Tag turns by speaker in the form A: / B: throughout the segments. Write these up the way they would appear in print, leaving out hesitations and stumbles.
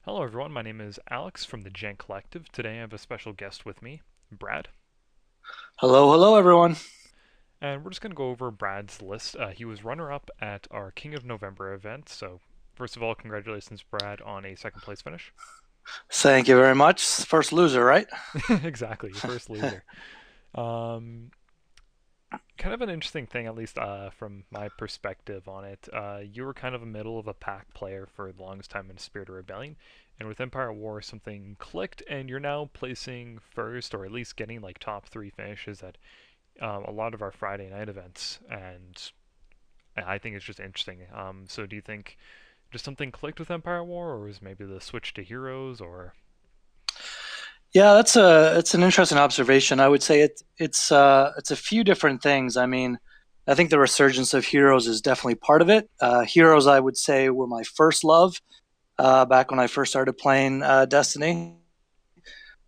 A: Hello, everyone. My name is Alex from the Jank Collective. Today I have a special guest with me, Brad,
B: Hello, hello, everyone.
A: and we're just going to go over Brad's list. He was runner up at our King of November event, so first of all, congratulations, Brad, on a second place finish.
B: Thank you very much. First loser, right?
A: Exactly, your first loser. Um, Kind of an interesting thing, at least from my perspective on it. You were kind of a middle of a pack player for the longest time in Spirit of Rebellion, and with Empire War, something clicked, and you're now placing first, or at least getting like top three finishes at a lot of our Friday night events, and I think it's just interesting. So do you think just something clicked with Empire War, or was maybe the switch to Heroes, or
B: Yeah, it's an interesting observation. I would say it's a few different things. I mean, I think the resurgence of Heroes is definitely part of it. Heroes, I would say, were my first love back when I first started playing Destiny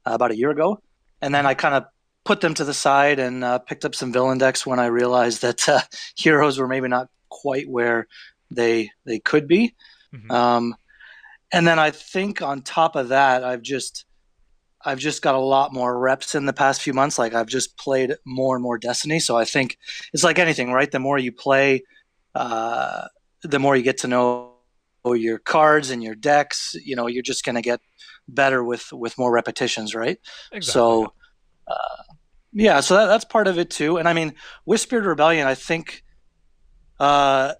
B: about a year ago, and then
A: Mhm.
B: I kind of put them to the side and picked up some villain decks when I realized that Heroes were maybe not quite where they could be.
A: Mhm.
B: Um, and then I think on top of that, I've just got a lot more reps in the past few months. Like I've just played more and more Destiny. So I think it's like anything, right? The more you play, uh, the more you get to know your cards and your decks. You know, you're just going to get better with more repetitions, right?
A: Exactly, yeah.
B: So yeah, so that's part of it too. And I mean, with Spirit Rebellion, I think uh,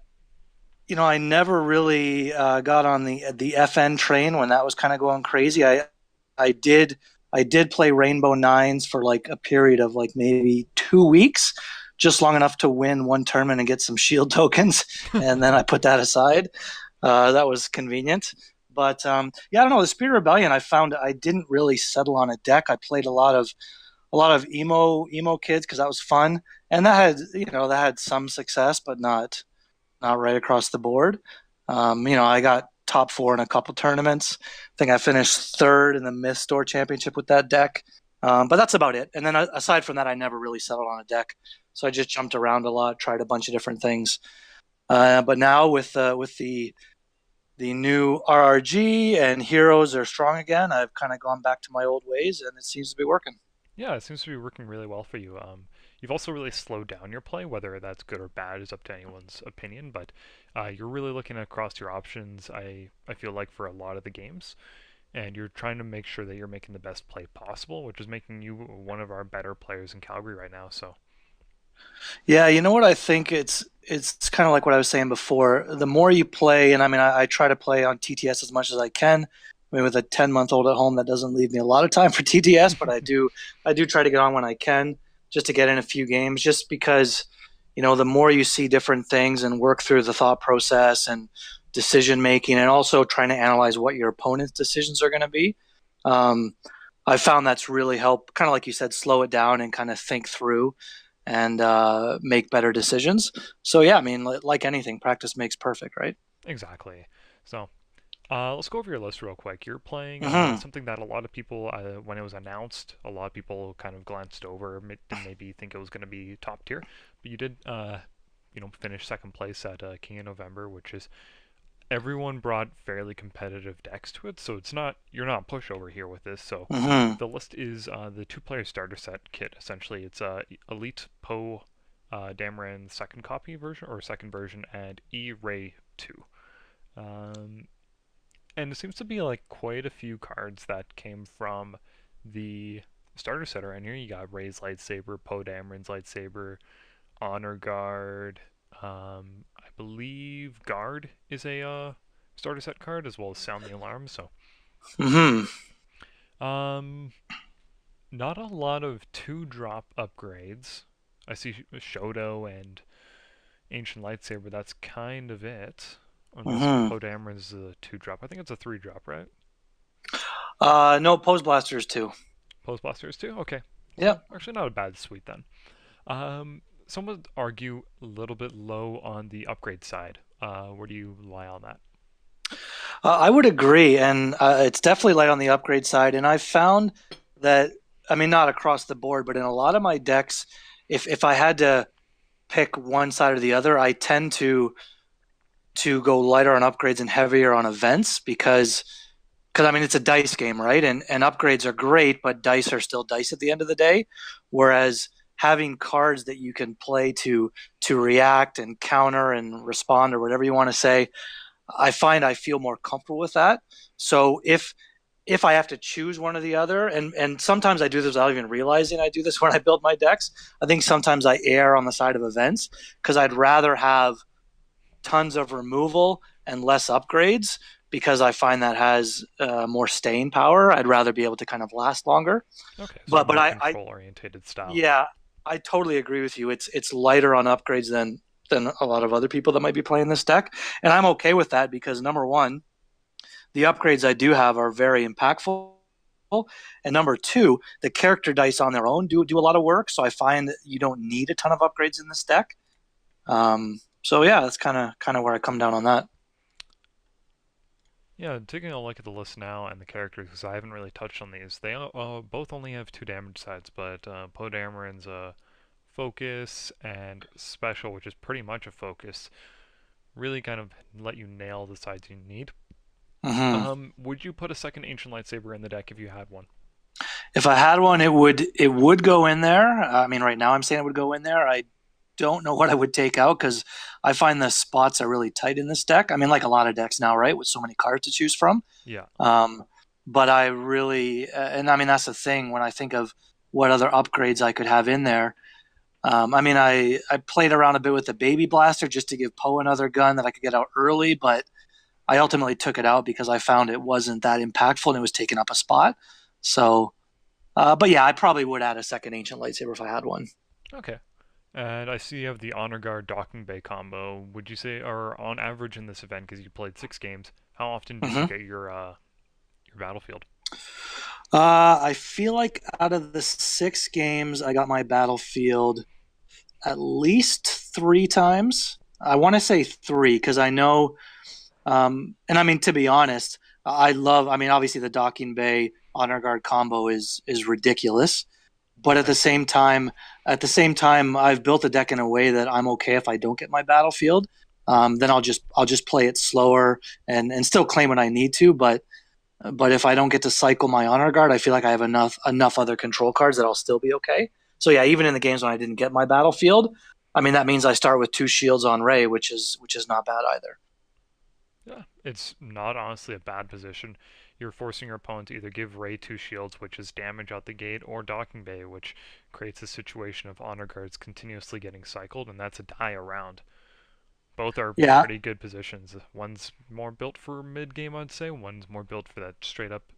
B: I never really got on the FN train when that was kind of going crazy. I did I did play Rainbow Nines for like a period of like maybe 2 weeks, just long enough to win one tournament and get some shield tokens, and then I put that aside. That was convenient. But yeah, I don't know. The Spirit Rebellion, I found I didn't really settle on a deck. I played a lot of emo kids because that was fun, and that had some success, but not right across the board. I got top four in a couple tournaments. I think I finished third in the Myth Store Championship with that deck. But that's about it. And then aside from that, I never really settled on a deck. So I just jumped around a lot, tried a bunch of different things. But now with the new RRG and Heroes are strong again, I've kind of gone back to my old ways, and it seems to be working.
A: Yeah, it seems to be working really well for you. You've also really slowed down your play, whether that's good or bad is up to anyone's opinion, but you're really looking across your options, I feel like, for a lot of the games, and you're trying to make sure that you're making the best play possible, which is making you one of our better players in Calgary right now, so.
B: Yeah, you know what I think it's kind of like what I was saying before. The more you play, and I mean, I try to play on TTS as much as I can. I mean, with a 10-month-old at home, that doesn't leave me a lot of time for TTS, but I do try to get on when I can, just to get in a few games, just because, the more you see different things and work through the thought process and decision making, and also trying to analyze what your opponent's decisions are going to be. Um, I found that's really helped, kind of like you said, slow it down and kind of think through and make better decisions. So yeah, I mean, like anything, practice makes perfect, right?
A: Exactly. So, let's go over your list real quick. You're playing
B: Hmm.
A: something that a lot of people, when it was announced, a lot of people kind of glanced over, didn't maybe think it was going to be top tier, but you did, finish second place at King of November, which is everyone brought fairly competitive decks to it, so it's not you're not pushover here with this. So
B: Hmm.
A: the list is the two-player starter set kit. Essentially, it's Elite Poe Dameron second copy version or second version and E Ray 2. Um, and it seems to be like quite a few cards that came from the starter set are in here. You got Ray's lightsaber, Poe Dameron's lightsaber, Honor Guard. I believe Guard is a starter set card as well as Sound the Alarm. So,
B: Hmm.
A: um, not a lot of two drop upgrades. I see Shoto and Ancient Lightsaber. That's kind of it. Unless
B: Hmm.
A: Poe Dameron's a two drop. I think it's a three drop, right?
B: No, pose blasters too.
A: Pose Blasters too? Okay.
B: Yeah.
A: So, actually, not a bad suite then. Some would argue a little bit low on the upgrade side. Where do you lie on that?
B: I would agree, and it's definitely light on the upgrade side. And I've found that, I mean, not across the board, but in a lot of my decks, if I had to pick one side or the other, I tend to go lighter on upgrades and heavier on events because because I mean it's a dice game, right? And upgrades are great, but dice are still dice at the end of the day. Whereas having cards that you can play to react and counter and respond or whatever you want to say, I find I feel more comfortable with that. So if I have to choose one or the other, and sometimes I do this without even realizing I do this when I build my decks. I think sometimes I err on the side of events because I'd rather have tons of removal and less upgrades because I find that has more staying power. I'd rather be able to kind of last longer.
A: Okay, so
B: But
A: more
B: I
A: control orientated style.
B: yeah, I totally agree with you. It's lighter on upgrades than a lot of other people that might be playing this deck, and I'm okay with that because number one, the upgrades I do have are very impactful. And number two, the character dice on their own do a lot of work. So I find that you don't need a ton of upgrades in this deck. So yeah, that's kind of where I come down on that.
A: Yeah, taking a look at the list now and the characters, because I haven't really touched on these. They both only have two damage sides, but Poe Dameron's focus and special, which is pretty much a focus, really kind of let you nail the sides you need.
B: Hmm.
A: Would you put a second Ancient Lightsaber in the deck if you had one?
B: If I had one, it would go in there. I mean, right now I'm saying it would go in there. I don't know what I would take out because I find the spots are really tight in this deck. I mean, like a lot of decks now, right, with so many cards to choose from.
A: Yeah.
B: Um, but I really, and I mean, that's the thing when I think of what other upgrades I could have in there. I mean, I played around a bit with the baby blaster just to give Poe another gun that I could get out early, but I ultimately took it out because I found it wasn't that impactful and it was taking up a spot. So, but yeah, I probably would add a second ancient lightsaber if I had one.
A: Okay. And I see you have the Honor Guard Docking Bay combo. Would you say, or on average in this event, because you played 6 games, how often did you
B: Hmm.
A: get your battlefield?
B: I feel like out of the 6 games, I got my battlefield at least 3 times. I want to say three because I know, and I mean to be honest, I love. I mean, obviously the docking bay honor guard combo is ridiculous, but
A: Okay.
B: at the same time, I've built a deck in a way that I'm okay if I don't get my battlefield. Then I'll just play it slower and still claim when I need to, but if I don't get to cycle my honor guard, I feel like I have enough other control cards that I'll still be okay. So yeah, even in the games when I didn't get my battlefield, I mean that means I start with 2 shields on Ray, which is not bad either.
A: Yeah, it's not honestly a bad position. You're forcing your opponent to either give Ray 2 shields, which is damage out the gate, or Docking Bay, which creates a situation of honor guards continuously getting cycled, and that's a die around. Both are
B: Yeah,
A: pretty good positions. One's more built for mid game, I'd say. One's more built for that straight up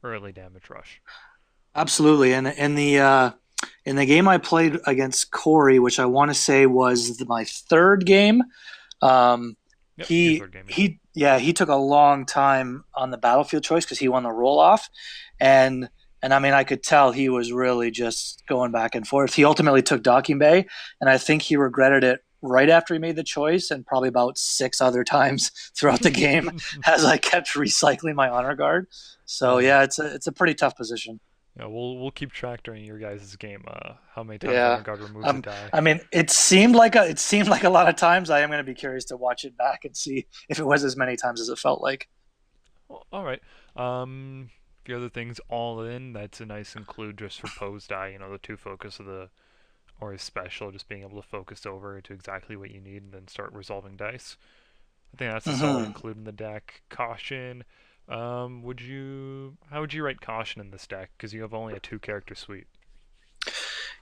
A: early damage rush.
B: absolutely. And in the game I played against Corey, which I want to say was my third game, um,
A: Yep, your
B: he
A: third game, yeah.
B: he took a long time on the battlefield choice because he won the roll off, and and I mean I could tell he was really just going back and forth. He ultimately took Docking Bay, and I think he regretted it right after he made the choice, and probably about 6 other times throughout the game as I kept recycling my honor guard. So
A: uh,
B: yeah, it's a pretty tough position.
A: yeah, we'll keep track during your guys' game. How many times
B: Yeah.
A: honor guard removes a die.
B: I mean, it seemed like a lot of times. I am going to be curious to watch it back and see if it was as many times as it felt like.
A: Well, all right. A few other things all in. That's a nice include just for pose die. The two focus of the or his special, just being able to focus over to exactly what you need and then start resolving dice. I think that's a solid
B: Hmm.
A: include in the deck. Caution. How would you rate caution in this deck? Because you have only a 2 character suite.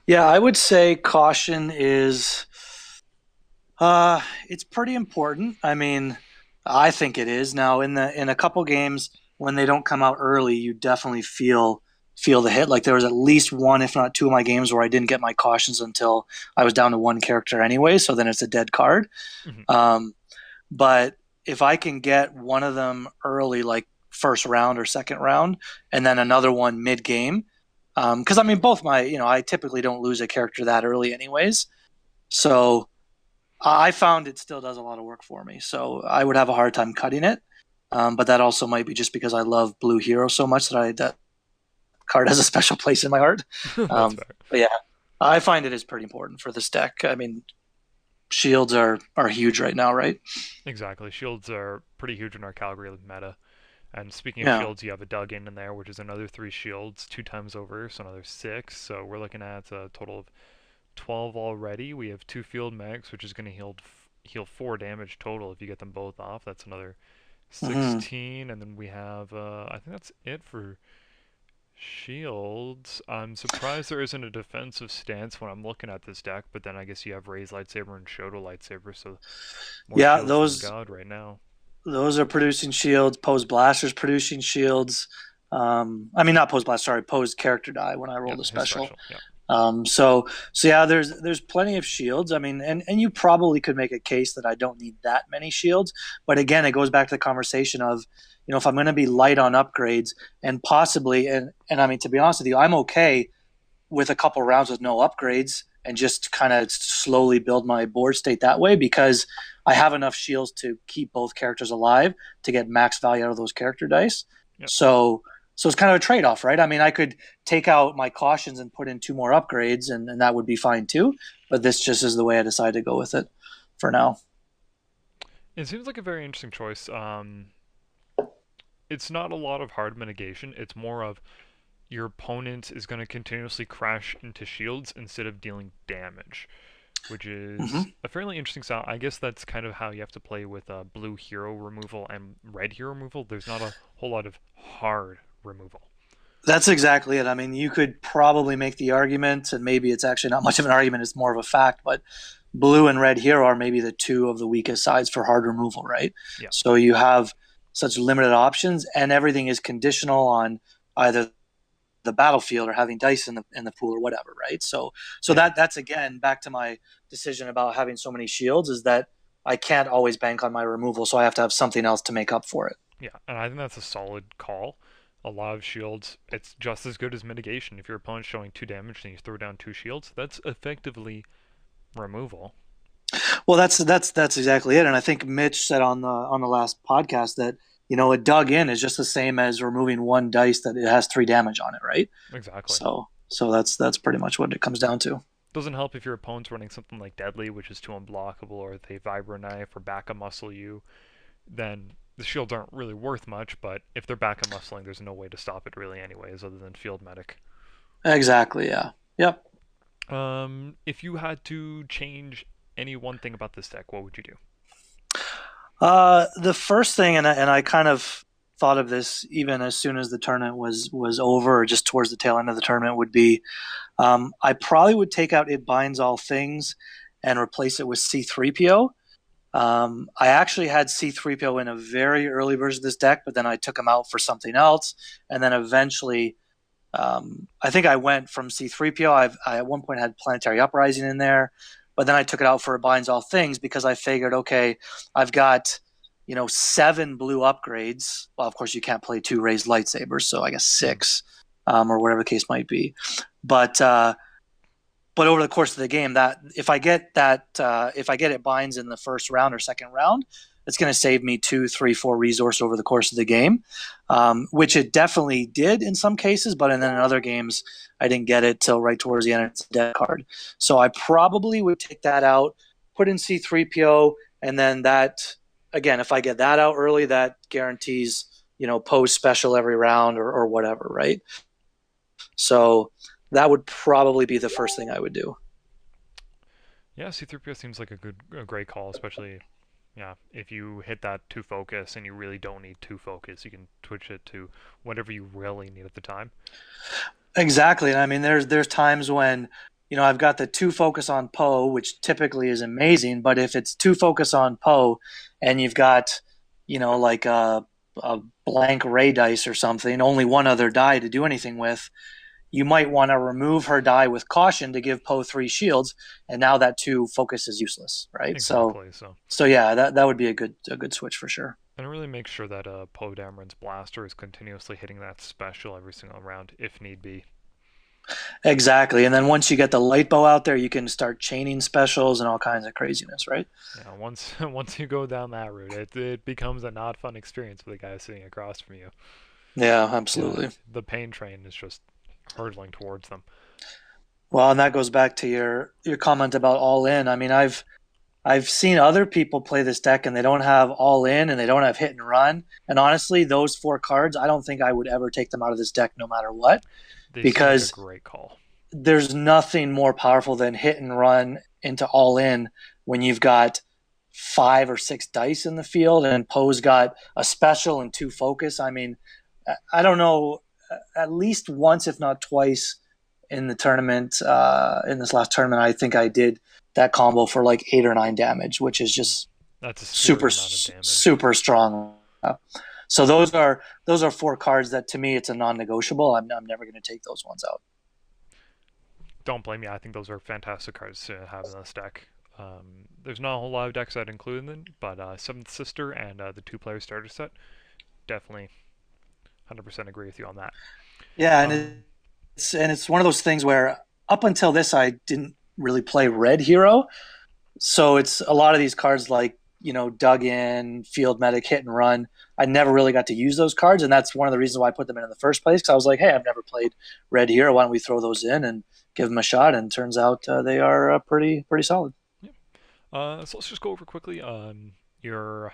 B: Yeah, I would say caution is it's pretty important. I mean, I think it is. Now in a couple games when they don't come out early, you definitely feel the hit. Like there was at least one, if not two of my games where I didn't get my cautions until I was down to one character anyway, so then it's a dead card.
A: Mhm.
B: Um, but if I can get one of them early, like first round or second round, and then another one mid game, because I mean both I typically don't lose a character that early anyways. So I found it still does a lot of work for me. So I would have a hard time cutting it. But that also might be just because I love Blue Hero so much that card has a special place in my heart.
A: That's fair.
B: But yeah, I find it is pretty important for this deck. I mean, shields are huge right now, right?
A: Exactly. Shields are pretty huge in our Calgary meta. And speaking of
B: Yeah.
A: shields, you have a dug in there, which is another 3 shields, 2 times over, so another 6. So we're looking at a total of 12 already. We have 2 field mags, which is going to heal 4 damage total if you get them both off. That's another
B: Hmm.
A: 16, and then we have I think that's it for shields. I'm surprised there isn't a defensive stance when I'm looking at this deck, but then I guess you have Ray's lightsaber and Shoto lightsaber, so more
B: Yeah,
A: shields than
B: those
A: God right now.
B: those are producing shields. Posed blasters producing shields. I mean, not posed blast. Sorry, posed character die when I
A: Yeah,
B: rolled a
A: his
B: special.
A: special. Yeah.
B: So yeah, there's plenty of shields. I mean, and you probably could make a case that I don't need that many shields. But again, it goes back to the conversation of, if I'm going to be light on upgrades and possibly, and I mean, to be honest with you, I'm okay with a couple rounds with no upgrades and just kind of slowly build my board state that way because I have enough shields to keep both characters alive to get max value out of those character dice.
A: Yep.
B: So it's kind of a trade off, right? I mean, I could take out my cautions and put in 2 more upgrades, and that would be fine too. But this just is the way I decided to go with it for now.
A: It seems like a very interesting choice. It's not a lot of hard mitigation. It's more of your opponent is going to continuously crash into shields instead of dealing damage, which is
B: Hmm.
A: a fairly interesting style. I guess that's kind of how you have to play with blue hero removal and red hero removal. There's not a whole lot of hard removal.
B: That's exactly it. I mean, you could probably make the argument, and maybe it's actually not much of an argument, it's more of a fact, but blue and red here are maybe the two of the weakest sides for hard removal, right?
A: Yeah,
B: So you have such limited options, and everything is conditional on either the battlefield or having dice in the pool or whatever, right? So
A: yeah,
B: that's again back to my decision about having so many shields is that I can't always bank on my removal, so I have to have something else to make up for it.
A: yeah. And I think that's a solid call. A lot of shields, it's just as good as mitigation. If your opponent's showing 2 damage and you throw down 2 shields, that's effectively removal.
B: Well, that's exactly it. And I think Mitch said on the last podcast that a dug in is just the same as removing one dice that it has 3 damage on it, right?
A: Exactly.
B: So that's pretty much what it comes down to.
A: Doesn't help if your opponent's running something like Deadly, which is too unblockable, or they Vibro Knife or back muscle you, then the shields aren't really worth much, but if they're back muscling, there's no way to stop it really anyways, other than Field Medic.
B: Exactly. Yeah. Yep.
A: If you had to change any one thing about this deck, what would you do?
B: The first thing, and I kind of thought of this even as soon as the tournament was over, or just towards the tail end of the tournament, would be I probably would take out It Binds All Things and replace it with C3PO. I actually had C3PO in a very early version of this deck, but then I took him out for something else, and then eventually, I think I went from C3PO. I at one point had Planetary Uprising in there, but then I took it out for It Binds All Things because I figured, okay, I've got 7 blue upgrades. Well, of course you can't play 2 raised lightsabers, so I guess
A: Mm.
B: 6, or whatever the case might be. But over the course of the game, that if I get It Binds in the first round or second round, it's going to save me 2, 3, 4 resource over the course of the game, which it definitely did in some cases. But then in other games, I didn't get it till right towards the end. It's a dead card, so I probably would take that out, put in C3PO, and then that again, if I get that out early, that guarantees post special every round or whatever, right? So that would probably be the first thing I would do.
A: Yeah, C3PO seems like a great call, especially yeah, if you hit that 2 focus and you really don't need 2 focus, you can switch it to whatever you really need at the time.
B: Exactly. And I mean, there's times when, I've got the 2 focus on Poe, which typically is amazing, but if it's 2 focus on Poe and you've got, like a blank ray dice or something, only one other die to do anything with, you might want to remove her die with caution to give Poe 3 shields, and now that 2 focus is useless, right? So
A: Exactly. So,
B: so yeah, that would be a good switch for sure.
A: and it really makes sure that Poe Dameron's blaster is continuously hitting that special every single round if need be.
B: Exactly. And then once you get the light bow out there, you can start chaining specials and all kinds of craziness, right?
A: Yeah, once once you go down that route, it becomes a not fun experience for the guy sitting across from you.
B: Yeah,
A: Yeah,
B: absolutely.
A: the pain train is just hurtling towards them.
B: Well, and that goes back to your comment about all in. I mean, I've seen other people play this deck and they don't have all in and they don't have hit and run. And honestly, those 4 cards, I don't think I would ever take them out of this deck no matter what,
A: They seem like a
B: because
A: great call.
B: there's nothing more powerful than hit and run into all in when you've got 5 or 6 dice in the field and Poe's got a special and 2 focus. I mean, I don't know, at least once, if not twice, in the tournament, in this last tournament, I think I did that combo for like 8 or 9 damage, which is just
A: That's a scary
B: super
A: amount of damage.
B: super strong. So those are 4 cards that to me it's a non-negotiable. I'm never going to take those ones out.
A: Don't blame me. I think those are fantastic cards to have in this deck. There's not a whole lot of decks I'd include in them, but Seventh Sister and the two-player starter set, definitely 100% agree with you on that.
B: Yeah, and
A: Um,
B: it's one of those things where up until this I didn't really play red hero, so it's a lot of these cards like dug in, field medic, hit and run. I never really got to use those cards, and that's one of the reasons why I put them in the first place. Because I was like, hey, I've never played red hero. Why don't we throw those in and give them a shot? And turns out they are pretty solid.
A: yeah. So let's just go over quickly your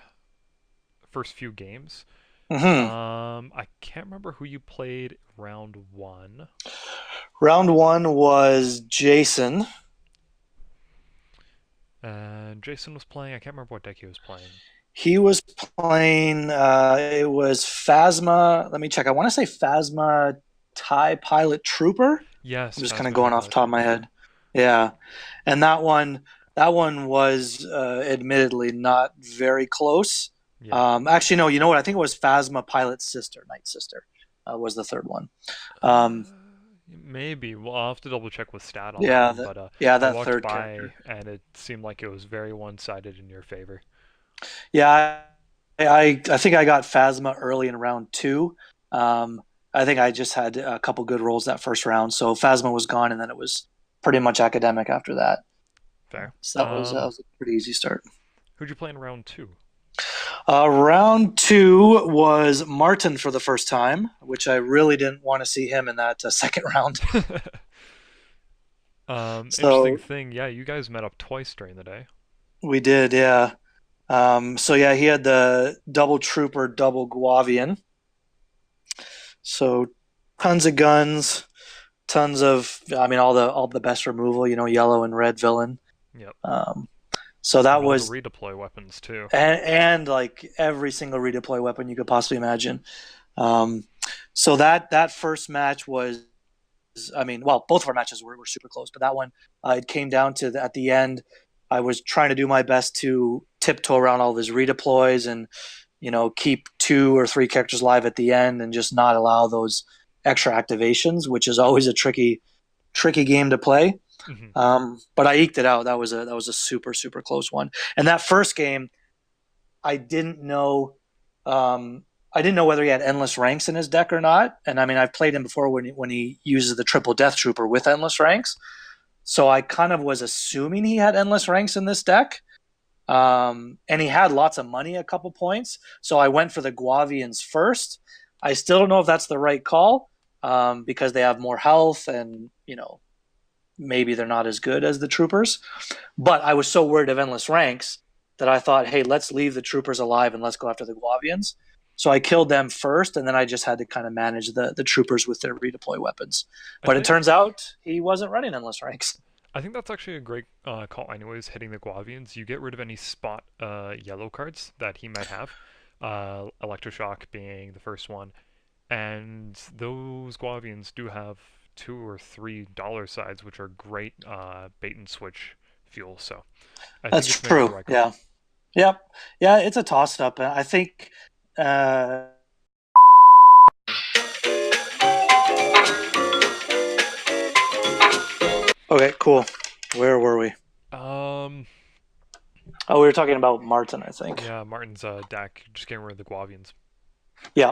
A: first few games.
B: Mm-hmm.
A: I can't remember who you played round one.
B: Round one was Jason.
A: And Jason was playing. I can't remember what deck he was playing.
B: He was playing. It was Phasma. Let me check. I want to say Phasma TIE Pilot Trooper.
A: Yes,
B: I'm just kind of
A: Phasma Tie
B: going off
A: Pilot
B: the top of my
A: Trooper.
B: head. Yeah, and that one was admittedly not very close.
A: Yeah.
B: Actually, no. You know what? I think it was Phasma Pilot Sister, Night Sister, was the third one. Um,
A: Maybe. Well, I'll have to double check with stat on that
B: yeah,
A: one, but I
B: that
A: walked
B: third
A: by
B: character.
A: and it seemed like it was very one-sided in your favor.
B: Yeah, I think I got Phasma early in round two. Um, I think I just had a couple good rolls that first round, so Phasma was gone, and then it was pretty much academic after that.
A: Fair.
B: So that was a pretty easy start.
A: Who'd you play in round two?
B: Round two was Martin for the first time, which I really didn't want to see him in that second round.
A: Interesting
B: So
A: thing. Yeah, you guys met up twice during the day.
B: we did, yeah. So yeah, he had the double trooper, double Guavian. So tons of guns, tons of, I mean, all the best removal, yellow and red villain.
A: Yep.
B: Um, so
A: And
B: that
A: all the
B: was,
A: redeploy weapons too.
B: and like every single redeploy weapon you could possibly imagine. Um, so that first match was, I mean, well, both of our matches were super close, but that one, it came down to at the end. I was trying to do my best to tiptoe around all of his redeploys and keep 2 or 3 characters live at the end and just not allow those extra activations, which is always a tricky game to play.
A: Hmm.
B: But I eked it out. That was a super super close one. And that first game, I didn't know. I didn't know whether he had endless ranks in his deck or not. And I mean, I've played him before when he uses the triple Death Trooper with endless ranks. So I kind of was assuming he had endless ranks in this deck. And he had lots of money, a couple points. So I went for the Guavians first. I still don't know if that's the right call, because they have more health and, maybe they're not as good as the troopers. But I was so worried of endless ranks that I thought, hey, let's leave the troopers alive and let's go after the Guavians. So I killed them first, and then I just had to kind of manage the troopers with their redeploy weapons.
A: I
B: But it
A: think
B: turns out he wasn't running endless ranks.
A: I think that's actually a great call. Anyways, hitting the Guavians, you get rid of any spot yellow cards that he might have. Electroshock being the first one, and those Guavians do have $2 or $3 sides, which are great bait and switch fuel. So I think
B: That's
A: it's maybe the
B: true.
A: right call.
B: Yeah. Yep. Yeah, it's a toss up. I think. Uh, okay, cool. Where were we?
A: Um,
B: Oh, we were talking about Martin, I think.
A: yeah, Martin's deck, just getting rid of the Guavians.
B: Yeah.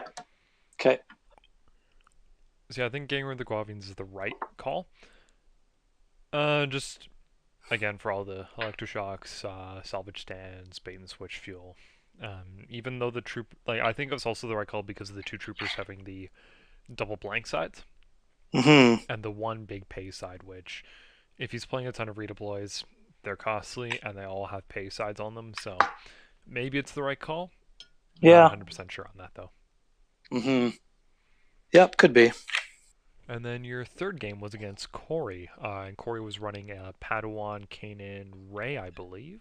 B: Okay.
A: So yeah, I think getting rid of the Guavians is the right call. Just again for all the electroshocks, salvage stands, bait and switch fuel. Even though the troop, like I think it's also the right call because of the two troopers having the double blank sides
B: Hmm.
A: and the one big pay side, which if he's playing a ton of redeploys, they're costly, and they all have pay sides on them. So maybe it's the right call. Not
B: Yeah.
A: 100% sure on that though.
B: Hmm. Yep, could be.
A: And then your third game was against Corey, and Corey was running Padawan, Kanan, Ray, I believe.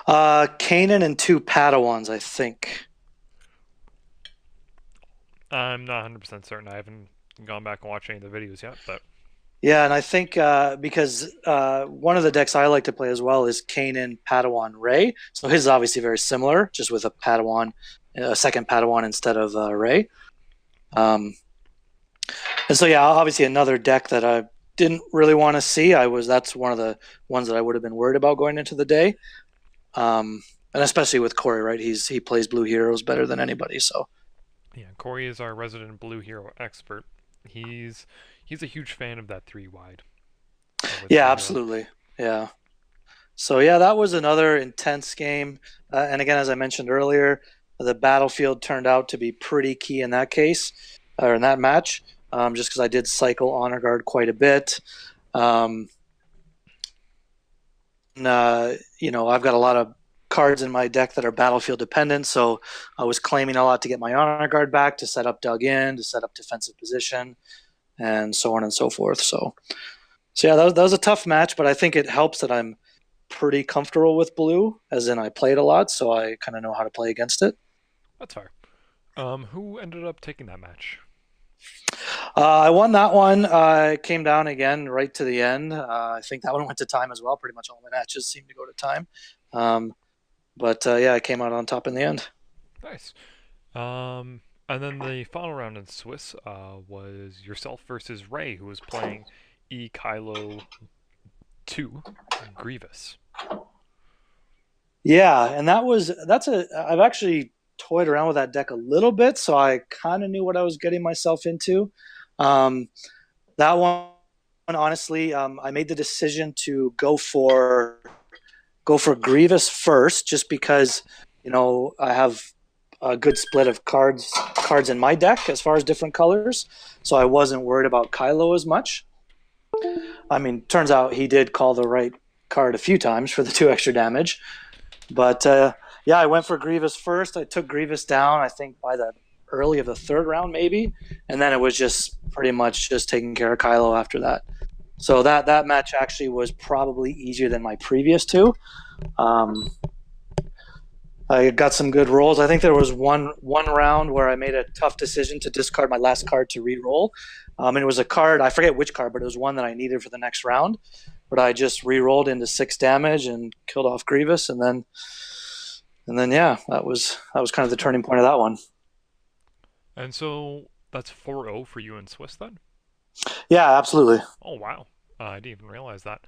B: Kanan and two Padawans, I think.
A: I'm not 100% certain. I haven't gone back and watched any of the videos yet, but
B: Yeah, and I think because one of the decks I like to play as well is Kanan, Padawan, Ray. So his is obviously very similar, just with a Padawan, a second Padawan instead of Ray. Um, and so yeah, obviously another deck that I didn't really want to see. That's one of the ones that I would have been worried about going into the day. And especially with Corey, right? He plays blue heroes better than anybody. So
A: yeah, Corey is our resident blue hero expert. He's he's a huge fan of that three wide with
B: yeah,
A: blue heroes.
B: absolutely, yeah. So yeah, that was another intense game. And again, as I mentioned earlier, the battlefield turned out to be pretty key in that case, or in that match, just because I did cycle honor guard quite a bit. Um, I've got a lot of cards in my deck that are battlefield dependent, so I was claiming a lot to get my honor guard back to set up dug in, to set up defensive position, and so on and so forth. So yeah, that was a tough match, but I think it helps that I'm pretty comfortable with blue, as in I played a lot, so I kind of know how to play against it.
A: That's fair. Who ended up taking that match?
B: I won that one. It came down again right to the end. I think that one went to time as well. Pretty much all my matches seemed to go to time. Um, but yeah, I came out on top in the end.
A: Nice. Um, and then the final round in Swiss was yourself versus Ray, who was playing E Kylo 2 Grievous.
B: Yeah, and I've actually toyed around with that deck a little bit, so I kind of knew what I was getting myself into. Um, that one, honestly, I made the decision to go for Grievous first, just because I have a good split of cards in my deck as far as different colors, so I wasn't worried about Kylo as much. I mean, turns out he did call the right card a few times for the 2 extra damage. But yeah, I went for Grievous first. I took Grievous down, I think, by the early of the third round, maybe. And then it was just pretty much just taking care of Kylo after that. So that match actually was probably easier than my previous two. Um, I got some good rolls. I think there was one round where I made a tough decision to discard my last card to re-roll. And it was a card, I forget which card, but it was one that I needed for the next round. But I just re-rolled into 6 damage and killed off Grievous, and then yeah, that was kind of the turning point of that one.
A: And so that's 4-0 for you in Swiss then?
B: Yeah, absolutely.
A: Oh, wow. I didn't even realize that.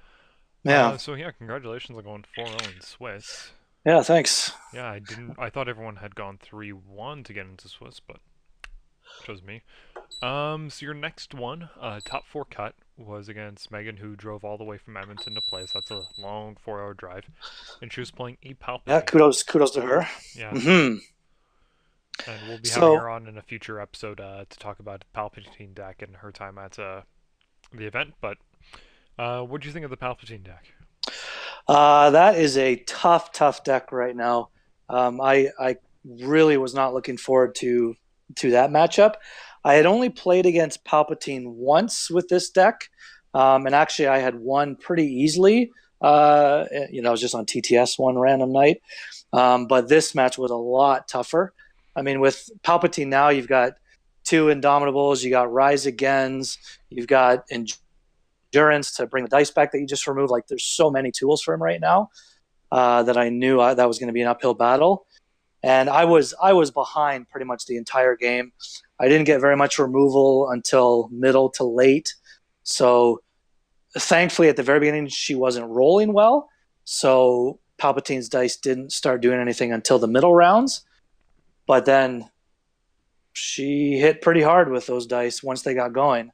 B: Yeah,
A: So yeah, congratulations on going 4-0 in Swiss.
B: yeah. Thanks.
A: Yeah, I didn't. I thought everyone had gone 3-1 to get into Swiss, but chose me. So your next one, top four cut, was against Megan, who drove all the way from Edmonton to play. So that's a long 4-hour drive, and she was playing E
B: Yeah,
A: Palpatine.
B: kudos to her.
A: Yeah,
B: Hmm.
A: and we'll be having
B: So
A: her on in a future episode to talk about Palpatine deck and her time at the event. But what do you think of the Palpatine deck?
B: that is a tough deck right now. I really was not looking forward to that matchup. I had only played against Palpatine once with this deck, and actually I had won pretty easily. It was just on TTS one random night, but this match was a lot tougher. I mean, with Palpatine now, you've got 2 Indomitables, you got Rise Agains, you've got Endurance to bring the dice back that you just removed. Like, there's so many tools for him right now that I knew that was going to be an uphill battle, and I was behind pretty much the entire game. I didn't get very much removal until middle to late, so thankfully at the very beginning she wasn't rolling well. So Palpatine's dice didn't start doing anything until the middle rounds, but then she hit pretty hard with those dice once they got going,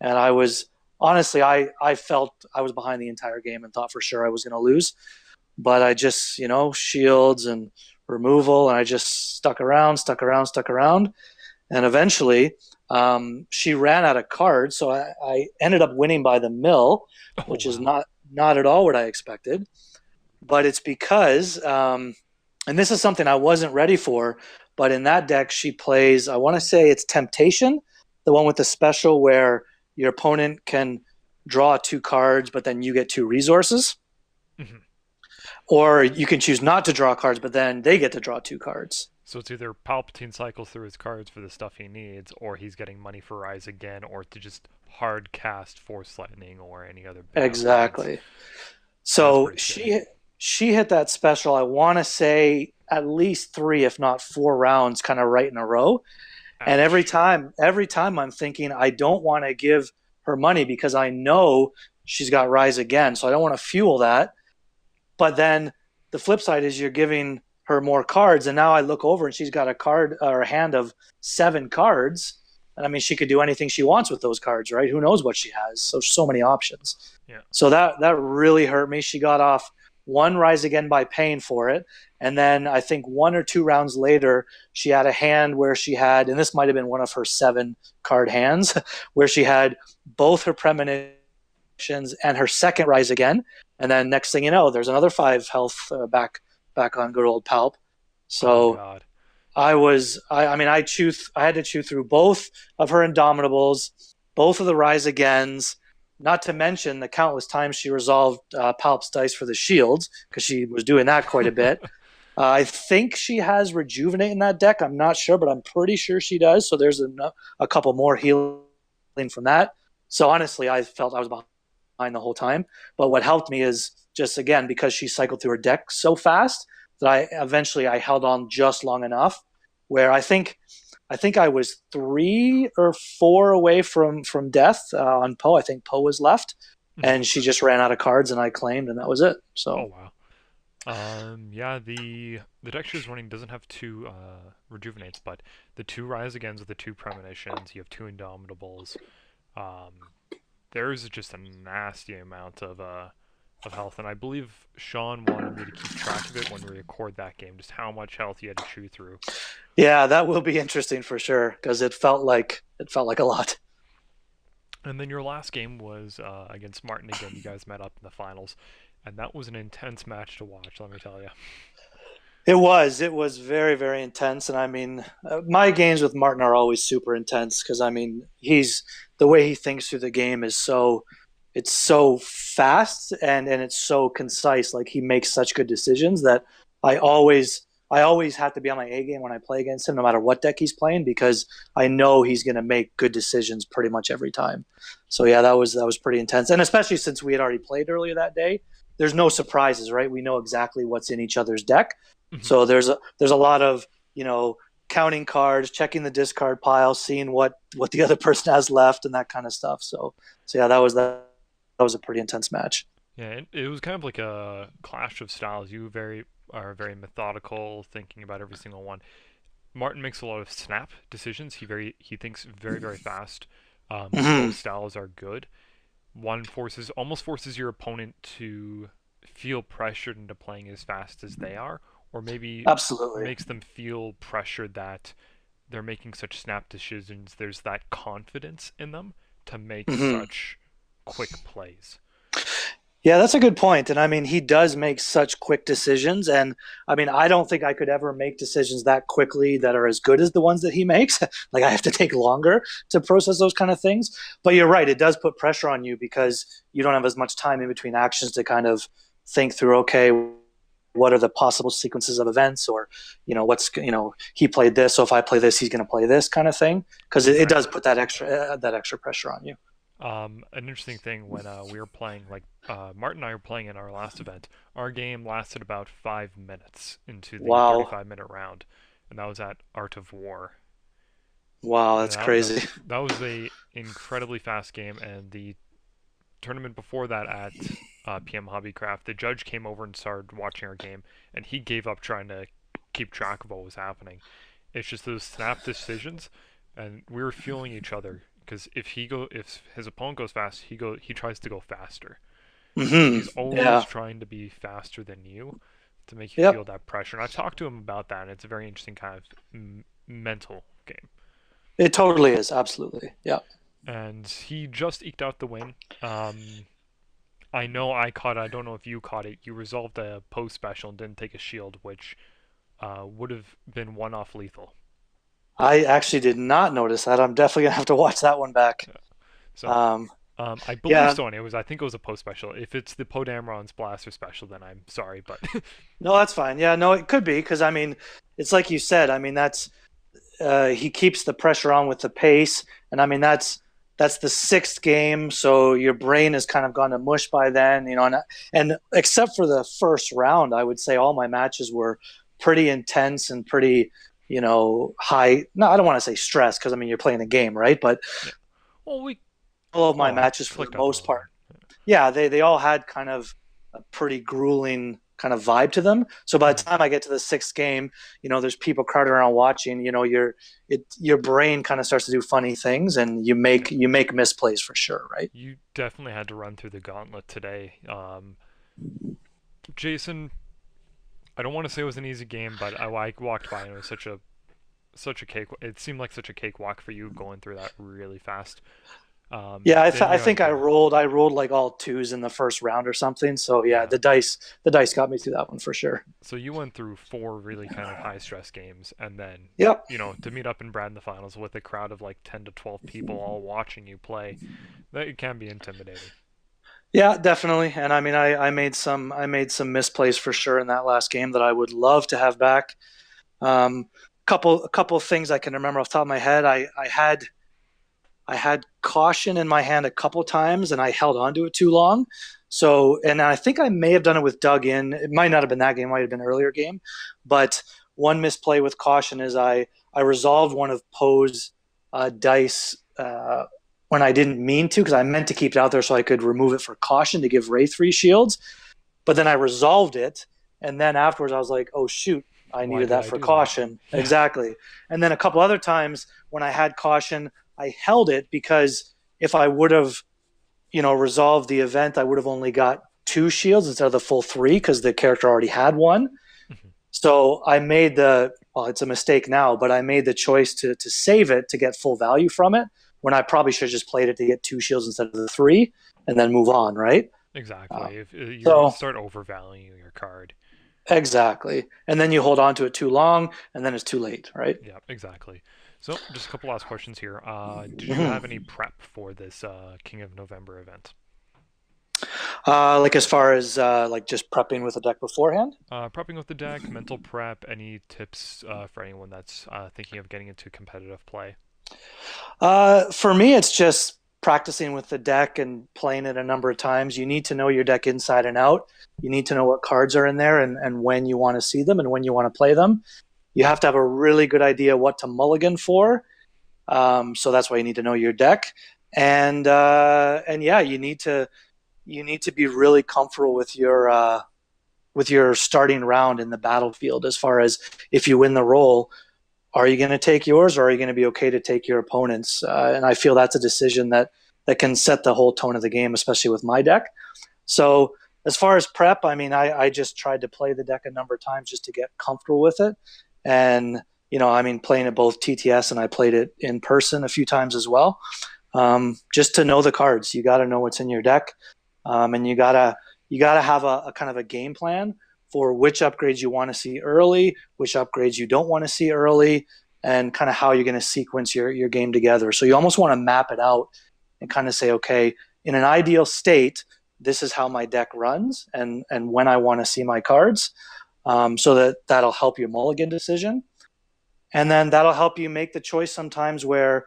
B: and I was honestly I felt I was behind the entire game and thought for sure I was going to lose, but I just shields and removal, and I just stuck around, and eventually she ran out of cards, so I ended up winning by the mill,
A: Oh
B: which is
A: wow.
B: not at all what I expected. but it's because, and this is something I wasn't ready for, but in that deck, she plays, I want to say it's Temptation, the one with the special where your opponent can draw two cards, but then you get two resources.
A: Mhm.
B: Or you can choose not to draw cards, but then they get to draw two cards.
A: So it's either Palpatine cycles through his cards for the stuff he needs, or he's getting money for Rise Again, or to just hard cast Force Lightning or any other big options.
B: Exactly.
A: That's
B: So
A: pretty scary.
B: she hit that special. I want to say at least three, if not four rounds, kind of right in a row. And
A: Ouch.
B: every time I'm thinking I don't want to give her money because I know she's got Rise Again, so I don't want to fuel that. But then the flip side is you're giving her more cards, and now I look over and she's got a card or a hand of seven cards. And I mean, she could do anything she wants with those cards, right? Who knows what she has? So many options.
A: Yeah.
B: So that really hurt me. She got off one Rise Again by paying for it, and then I think one or two rounds later, she had a hand where she had, and this might have been one of her seven card hands, where she had both her premonitions and her second Rise Again, and then next thing you know, there's another five health back on good old Palp.
A: Oh
B: So
A: God.
B: I mean, I had to chew through both of her Indomitables, both of the Rise Agains, not to mention the countless times she resolved Palp's dice for the shields, because she was doing that quite a bit. I think she has Rejuvenate in that deck. I'm not sure, but I'm pretty sure she does. So there's a couple more healing from that. So honestly, I felt I was behind the whole time. But what helped me is just, again, because she cycled through her deck so fast, that I held on just long enough where I think I was three or four away from death on Poe. I think Poe was left,
A: Mhm.
B: and she just ran out of cards, and I claimed, and that was it.
A: Oh
B: So
A: wow. Yeah, the deck she's running doesn't have two rejuvenates, but the two Rise Agains with the two premonitions, you have two Indomitables. Um, there's just a nasty amount of health, and I believe Sean wanted me to keep track of it when we record that game, just how much health you had to chew through.
B: yeah, that will be interesting for sure because it felt like a lot.
A: And then your last game was against Martin again. You guys met up in the finals, and that was an intense match to watch. Let me tell you.
B: It was very intense, and I mean, my games with Martin are always super intense because I mean, he's the way he thinks through the game is it's so fast and it's so concise. Like he makes such good decisions that I always have to be on my A game when I play against him, no matter what deck he's playing, because I know he's going to make good decisions pretty much every time. So yeah, that was pretty intense, and especially since we had already played earlier that day, there's no surprises, right? We know exactly what's in each other's deck,
A: Mhm.
B: so there's a lot of counting cards, checking the discard pile, seeing what the other person has left, and that kind of stuff. So yeah, that was a pretty intense match.
A: Yeah, it was kind of like a clash of styles. You are very methodical, thinking about every single one. Martin makes a lot of snap decisions. He thinks very fast. Both
B: Mm-hmm.
A: styles are good. One almost forces your opponent to feel pressured into playing as fast as they are, or maybe
B: Absolutely.
A: makes them feel pressured that they're making such snap decisions. There's that confidence in them to make
B: Mm-hmm.
A: such quick plays.
B: Yeah, that's a good point. And I mean, he does make such quick decisions. And I mean, I don't think I could ever make decisions that quickly that are as good as the ones that he makes. Like, I have to take longer to process those kind of things. But you're right, it does put pressure on you because you don't have as much time in between actions to kind of think through, okay, what are the possible sequences of events? Or, he played this. So if I play this, he's going to play this kind of thing. Because it does
A: Exactly.
B: put that extra pressure on you.
A: An interesting thing when we were playing, like Martin and I were playing in our last event, our game lasted about 5 minutes into the
B: Wow.
A: 35-minute round, and that was at Art of War.
B: Wow,
A: And
B: that's crazy.
A: that was a incredibly fast game, and the tournament before that at PM Hobbycraft, the judge came over and started watching our game, and he gave up trying to keep track of what was happening. It's just those snap decisions, and we were fueling each other because if his opponent goes fast, he tries to go faster. So
B: Hmm.
A: he's always
B: Yeah.
A: trying to be faster than you to make you feel
B: Yep.
A: that pressure. And I talked to him about that, and it's a very interesting kind of mental game.
B: It totally is. Absolutely. Yeah.
A: And he just eked out the win. Um, I know I caught it. I don't know if you caught it. You resolved a post special and didn't take a shield, which would have been one off lethal.
B: I actually did not notice that. I'm definitely gonna have to watch that one back.
A: Yeah. So
B: Um,
A: I believe
B: yeah,
A: so. And I think it was a post special. If it's the Podamron's blaster special, then I'm sorry, but
B: no, that's fine. Yeah, no, it could be because I mean, it's like you said. I mean, that's he keeps the pressure on with the pace, and I mean that's the sixth game, so your brain has kind of gone to mush by then, you know. And except for the first round, I would say all my matches were pretty intense and pretty, high. No, I don't want to say stress because I mean you're playing a game, right? But
A: yeah. Well, we
B: all of my
A: all
B: matches, for the
A: clicked up a
B: most
A: little
B: part,
A: more.
B: yeah, they all had kind of a pretty grueling kind of vibe to them. So by the
A: Mhm.
B: time I get to the sixth game, there's people crowded around watching. Your brain kind of starts to do funny things, and you
A: Yeah.
B: make you make misplays for sure, right?
A: You definitely had to run through the gauntlet today. Jason, I don't want to say it was an easy game, but I walked by and it was such a cake. It seemed like such a cakewalk for you going through that really fast.
B: Yeah,
A: Then
B: I
A: you
B: think
A: had
B: I rolled like all twos in the first round or something. So yeah,
A: yeah.
B: the dice got me through that one for sure.
A: So you went through four really kind of high stress games, and then
B: Yep.
A: to meet up in Brad in the finals with a crowd of like 10 to 12 people all watching you play, that it can be intimidating.
B: Yeah, definitely. And I mean, I made some misplays for sure in that last game that I would love to have back. A couple of things I can remember off the top of my head. I had caution in my hand a couple times, and I held onto it too long. So, and I think I may have done it with Doug in. It might not have been that game; it might have been an earlier game. But one misplay with caution is I resolved one of Poe's dice when I didn't mean to because I meant to keep it out there so I could remove it for caution to give Ray 3 shields. But then I resolved it, and then afterwards I was like, "Oh shoot, I
A: Why
B: needed
A: did
B: that
A: I
B: for
A: do that?
B: caution."
A: Yeah.
B: Exactly. And then a couple other times when I had caution, I held it because if I would have, resolved the event, I would have only got 2 shields instead of the full three because the character already had one. So I made it's a mistake now, but I made the choice to save it to get full value from it when I probably should have just played it to get 2 shields instead of the three and then move on, right? Uh,
A: Exactly. If you
B: so
A: start overvaluing your card.
B: exactly. And then you hold on to it too long and then it's too late, right?
A: Yeah, exactly. So, just a couple last questions here. Did you have any
B: Mhm.
A: prep for this King of November event?
B: Like as far as like just prepping with a deck beforehand.
A: Prepping with the deck, mental prep, any tips for anyone that's thinking of getting into competitive play?
B: For me, it's just practicing with the deck and playing it a number of times. You need to know your deck inside and out. You need to know what cards are in there and when you want to see them and when you want to play them. You have to have a really good idea what to mulligan for. So that's why you need to know your deck. And yeah, you need to be really comfortable with your starting round in the battlefield. As far as if you win the roll, are you going to take yours or are you going to be okay to take your opponent's? And I feel that's a decision that can set the whole tone of the game, especially with my deck. So as far as prep, I mean, I just tried to play the deck a number of times just to get comfortable with it. And, I mean, playing it both TTS and I played it in person a few times as well. Just to know the cards, you got to know what's in your deck. And you gotta have a kind of a game plan for which upgrades you want to see early, which upgrades you don't want to see early, and kind of how you're going to sequence your game together. So you almost want to map it out and kind of say, okay, in an ideal state, this is how my deck runs, and when I want to see my cards, so that'll help your mulligan decision, and then that'll help you make the choice sometimes where,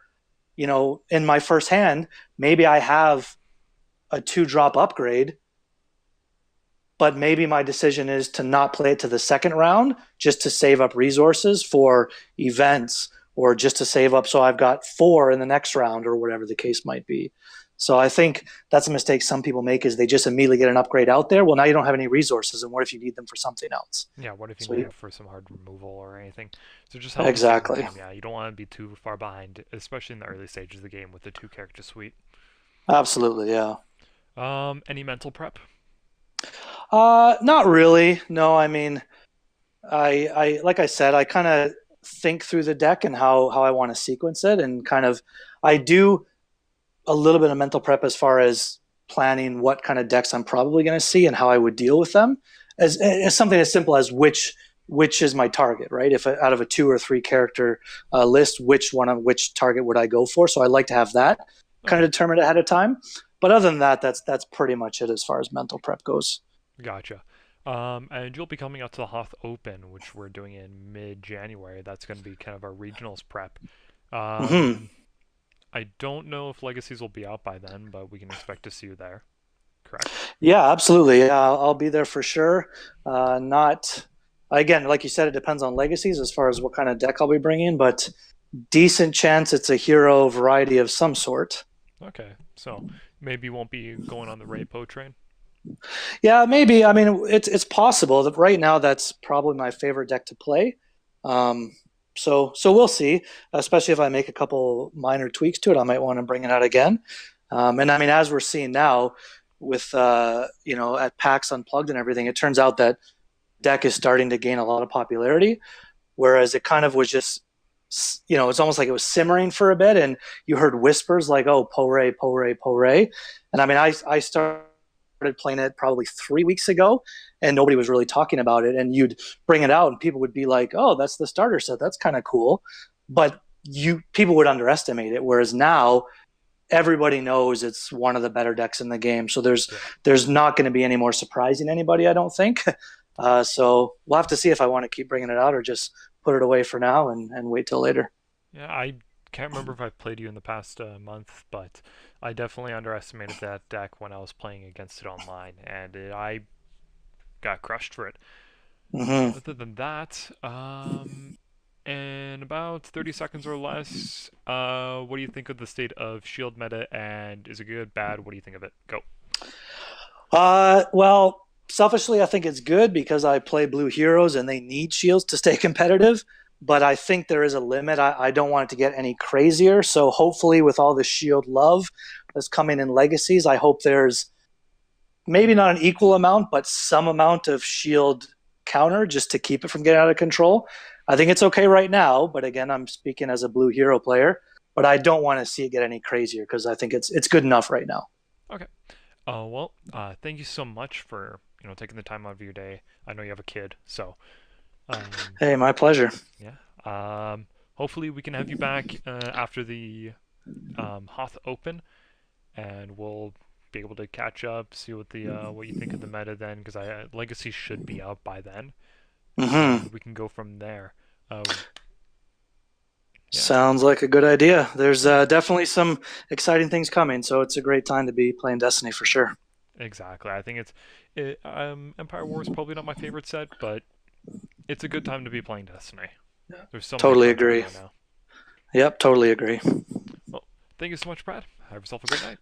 B: in my first hand, maybe I have a 2 drop upgrade, but maybe my decision is to not play it to the second round just to save up resources for events or just to save up so I've got 4 in the next round or whatever the case might be. So I think that's a mistake some people make is they just immediately get an upgrade out there. Well, now you don't have any resources, and what if you need them for something else?
A: Yeah, what if you
B: So
A: need
B: yeah,
A: it for some hard removal or anything? So just help me through the
B: exactly,
A: game. Yeah, you don't want to be too far behind, especially in the early stages of the game with the two character suite.
B: absolutely, yeah.
A: Any mental prep?
B: Not really. No, I mean, I like I said, I kind of think through the deck and how I want to sequence it, and kind of I do a little bit of mental prep as far as planning what kind of decks I'm probably going to see and how I would deal with them, as something as simple as which is my target, right? If out of a 2 or 3 character list, which target would I go for? So I like to have that kind
A: Okay,
B: of determined ahead of time. But other than that, that's pretty much it as far as mental prep goes.
A: gotcha. And you'll be coming out to the Hoth Open, which we're doing in mid-January. That's going to be kind of our regionals prep.
B: Mm-hmm.
A: Um, I don't know if Legacies will be out by then, but we can expect to see you there. Correct?
B: Yeah, absolutely. Yeah, I'll be there for sure. Not again, like you said, it depends on legacies as far as what kind of deck I'll be bringing, but decent chance it's a hero variety of some sort.
A: Okay, so maybe you won't be going on the Repo train.
B: Yeah, maybe. I mean, it's possible that right now that's probably my favorite deck to play. Um, so we'll see. Especially if I make a couple minor tweaks to it, I might want to bring it out again. And I mean, as we're seeing now with at PAX Unplugged and everything, it turns out that deck is starting to gain a lot of popularity. Whereas it kind of was just, it's almost like it was simmering for a bit, and you heard whispers like, "Oh, Poray, Poray, Poray," and I mean, I started playing it probably 3 weeks ago, and nobody was really talking about it. And you'd bring it out, and people would be like, "Oh, that's the starter set. That's kind of cool," but people would underestimate it. Whereas now everybody knows it's one of the better decks in the game. So
A: Yeah.
B: there's not going to be any more surprising anybody, I don't think. So we'll have to see if I want to keep bringing it out or just put it away for now and wait till later.
A: Yeah, I can't remember if I've played you in the past month, but I definitely underestimated that deck when I was playing against it online, and I got crushed for it.
B: Mm-hmm.
A: Other than that, in about 30 seconds or less, what do you think of the state of shield meta, and is it good, bad? What do you think of it? Go.
B: Well, selfishly, I think it's good because I play blue heroes and they need shields to stay competitive. But I think there is a limit. I don't want it to get any crazier. So hopefully, with all the shield love that's coming in legacies, I hope there's maybe not an equal amount, but some amount of shield counter just to keep it from getting out of control. I think it's okay right now, but again, I'm speaking as a blue hero player. But I don't want to see it get any crazier because I think it's good enough right now.
A: Okay. Well, thank you so much for taking the time out of your day. I know you have a kid, so um,
B: Hey, my pleasure.
A: yeah. Hopefully we can have you back after the Hoth Open, and we'll be able to catch up, see what you think of the meta then, because Legacy should be out by then,
B: Mm-hmm.
A: and we can go from there. Uh, yeah,
B: Sounds like a good idea. There's
A: yeah,
B: definitely some exciting things coming, so it's a great time to be playing Destiny for sure.
A: exactly. I think Empire War is probably not my favorite set, but it's a good time to be playing Destiny. There's so many
B: Totally
A: fun going
B: agree.
A: on now.
B: Yep, totally agree.
A: Well, thank you so much, Brad. Have yourself a great night.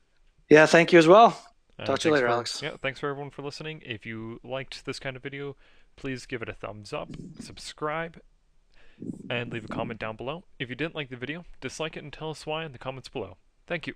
B: Yeah, thank you as well. Talk
A: And
B: to you later, Alex.
A: thanks for everyone for listening. If you liked this kind of video, please give it a thumbs up, subscribe, and leave a comment down below. If you didn't like the video, dislike it and tell us why in the comments below. Thank you.